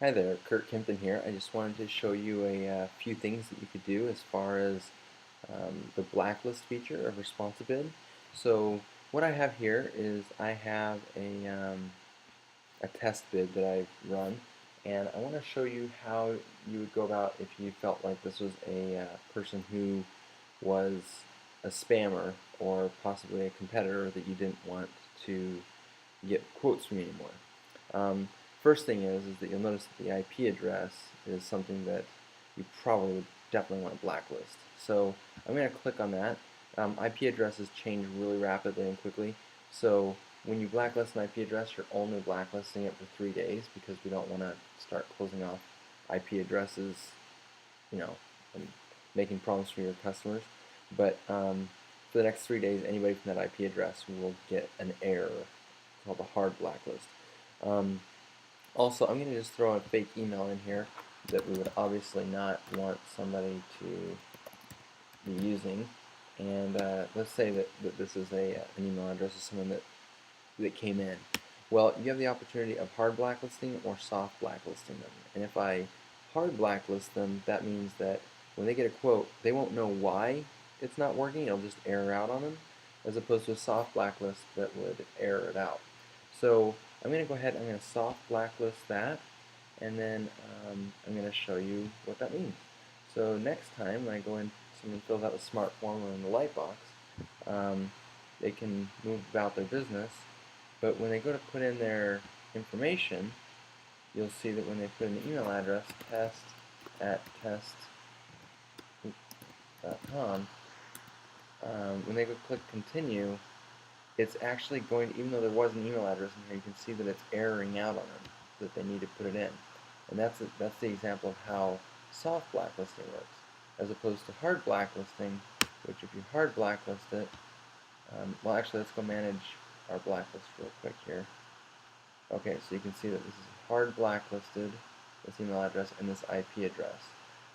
Hi there, Kurt Kempton here. I just wanted to show you a few things that you could do as far as the blacklist feature of ResponsiBid. So what I have here is I have a test bid that I've run, and I want to show you how you would go about if you felt like this was a person who was a spammer or possibly a competitor that you didn't want to get quotes from you anymore. First thing is that you'll notice that the IP address is something that you probably would definitely want to blacklist. So I'm going to click on that. IP addresses change really rapidly and quickly. So when you blacklist an IP address, you're only blacklisting it for 3 days because we don't want to start closing off IP addresses, you know, and making problems for your customers. But for the next 3 days, anybody from that IP address will get an error called a hard blacklist. Also, I'm going to just throw a fake email in here that we would obviously not want somebody to be using. And let's say that this is an email address of someone that came in. Well, you have the opportunity of hard blacklisting or soft blacklisting them. And if I hard blacklist them, that means that when they get a quote, they won't know why it's not working. It'll just error out on them, as opposed to a soft blacklist that would error it out. So I'm going to go ahead and I'm going to soft blacklist that, and then I'm going to show you what that means. So next time when I go in, someone fills out a Smartform or in the Lightbox, they can move about their business, but when they go to put in their information, you'll see that when they put in the email address, test@test.com, when they go click continue, it's actually going to, even though there was an email address in here, you can see that it's erroring out on them, that they need to put it in. And that's the example of how soft blacklisting works, as opposed to hard blacklisting, which if you hard blacklist it, well actually let's go manage our blacklist real quick here. Okay, so you can see that this is hard blacklisted, this email address and this IP address.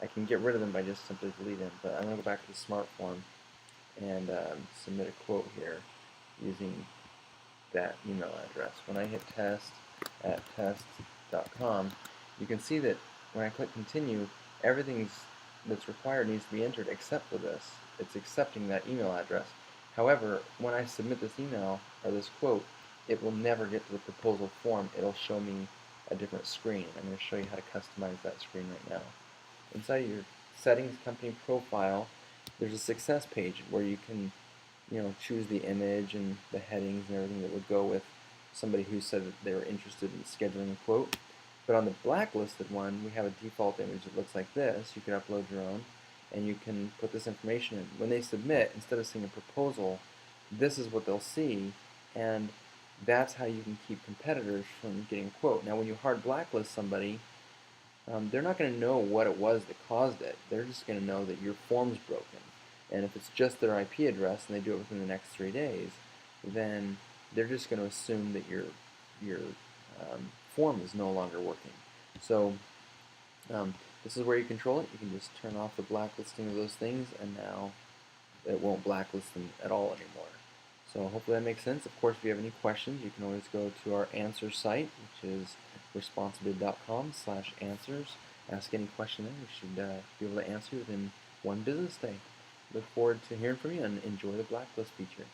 I can get rid of them by just simply deleting them, but I'm going to go back to the Smartform and submit a quote here using that email address. When I hit test@test.com, you can see that when I click continue, everything that's required needs to be entered except for this. It's accepting that email address. However, when I submit this email or this quote, it will never get to the proposal form. It'll show me a different screen. I'm going to show you how to customize that screen right now. Inside of your settings company profile, there's a success page where you can choose the image and the headings and everything that would go with somebody who said that they were interested in scheduling a quote. But on the blacklisted one, we have a default image that looks like this. You can upload your own, and you can put this information in. When they submit, instead of seeing a proposal, this is what they'll see, and that's how you can keep competitors from getting a quote. Now, when you hard blacklist somebody, they're not going to know what it was that caused it. They're just going to know that your form's broken. And if it's just their IP address and they do it within the next 3 days, then they're just going to assume that your form is no longer working. So this is where you control it. You can just turn off the blacklisting of those things, and now it won't blacklist them at all anymore. So hopefully that makes sense. Of course, if you have any questions, you can always go to our answer site, which is responsibid.com/answers. Ask any question there. We should be able to answer within one business day. Look forward to hearing from you, and enjoy the blacklist feature.